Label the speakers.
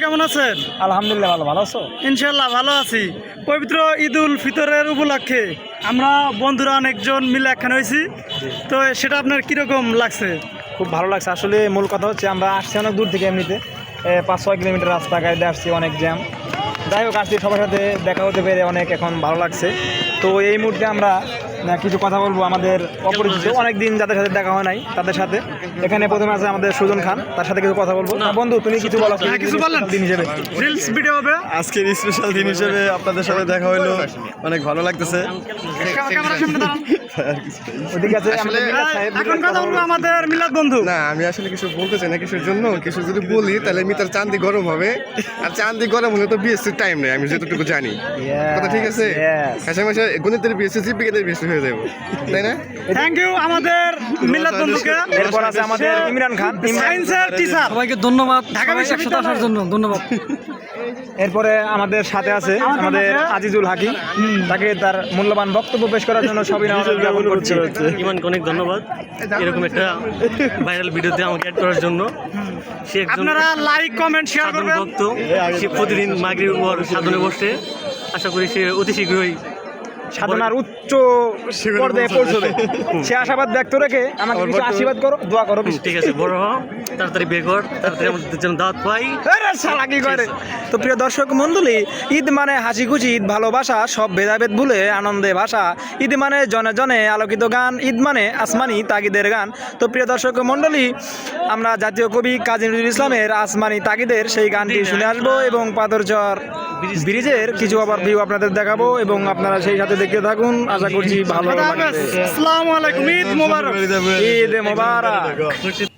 Speaker 1: কেমন আছেন?
Speaker 2: আলহামদুলিল্লাহ ভালো আছো?
Speaker 1: ইনশাল্লাহ ভালো আছি। পবিত্র ঈদ উল ফিতরের উপলক্ষে আমরা বন্ধুরা অনেকজন মিলে একখানে হয়েছি, তো সেটা আপনার কিরকম লাগছে?
Speaker 2: খুব ভালো লাগছে। আসলে মূল কথা হচ্ছে আমরা আসছি অনেক দূর থেকে, এমনিতে 5-6 কিলোমিটার রাস্তা গাড়িতে আসছি, অনেক জ্যাম। যাই হোক, আসছি সবার সাথে দেখা হতে পেরে অনেক এখন ভালো লাগছে। তো এই মুহূর্তে আমরা কিছু কথা বলবো আমাদের অপরিচিত, অনেকদিন যাদের সাথে দেখা হয় নাই তাদের সাথে। এখানে প্রথমে আছে আমাদের সুজন খান, তার সাথে কিছু কথা বলবো। বন্ধু, তুমি কিছু বলো।
Speaker 1: কিছু বলেন
Speaker 2: দিন হিসেবে
Speaker 1: রিলস ভিডিও হবে
Speaker 3: আজকের স্পেশাল দিন হিসেবে আপনাদের সাথে দেখা হলো, অনেক ভালো লাগতেছে।
Speaker 1: ক্যামেরার সামনে দাঁড়ান।
Speaker 2: ওদিকে আছে আমাদের মিলাদ সাহেব।
Speaker 1: এখন কথা বলবো আমাদের মিলাদ বন্ধু।
Speaker 3: না, আমি আসলে কিছু বলতে চাই না কিছুর জন্য। কিছু যদি বলি তাহলে মিটার চান্দি গরম হবে, আর চান্দি গরম হলে তো বিএসসির টাইম নেই, আমি যতটুকু জানি। কথা ঠিক আছে? কাছে মাসে গণিতের বিএসসি, জীববিজ্ঞানের বিএসসি হয়ে যাবো, তাই না?
Speaker 1: থ্যাংক ইউ আমাদের মিলাদ বন্ধুকে।
Speaker 2: এরপর আছে আমাদের ইমরান খান,
Speaker 1: সায়েন্সের টিচার।
Speaker 4: সবাইকে ধন্যবাদ
Speaker 1: ঢাকা
Speaker 4: সবাই একসাথে
Speaker 1: বিশ্ববিদ্যালয়।
Speaker 4: আসার জন্য ধন্যবাদ।
Speaker 2: এরপরে আমাদের সাথে আছে আমাদের আজিজুল হাকিম, তাকে তার মূল্যবান বক্তব্য পেশ করার জন্য সবই জ্ঞাপন করছি।
Speaker 5: ইমানকে অনেক ধন্যবাদ এরকম একটা ভাইরাল ভিডিওতে আমাকে অ্যাড করার জন্য। সে একজন
Speaker 1: আপনারা লাইক কমেন্ট শেয়ার
Speaker 5: সাধন
Speaker 1: করবেন।
Speaker 5: ভক্ত, সে প্রতিদিন মাগরিবের পর সাধনে বসে। আশা করি সে অতি শীঘ্রই
Speaker 2: সাধনার উচ্চ পর্যায়ে পৌঁছবে, সে আশাবাদ ব্যক্ত রেখে আমাকে কিছু আশীর্বাদ করো, দোয়া করো।
Speaker 5: ঠিক আছে, বড় হ, তাড়াতাড়ি বিয়ে কর, তাড়াতাড়ি আমাদের যেন দাওয়াত পাই।
Speaker 2: আরে শালা কি করে? তো প্রিয় দর্শক মণ্ডলী, ঈদ মানে হাসি খুশি, ঈদ ভালোবাসা, সব ভেদাভেদ ভুলে আনন্দে ভাষা। ঈদ মানে জনে জনে আলোকিত গান, ঈদ মানে আসমানি তাগিদের গান। তো প্রিয় দর্শক মণ্ডলী, আমরা জাতীয় কবি কাজী নজরুল ইসলামের আসমানি তাগিদের সেই গানটি শুনে আসবো এবং পাথরচর ব্রিজের কিছু আবার ভিউ আপনাদের দেখাবো এবং আপনারা সেই সাথে দেখতে থাকুন। আশা করছি ভালো
Speaker 1: খোদা
Speaker 2: লাগবে।
Speaker 1: হাফেজ। আসসালামু আলাইকুম। ঈদ মোবারক।
Speaker 2: ঈদ মোবারক।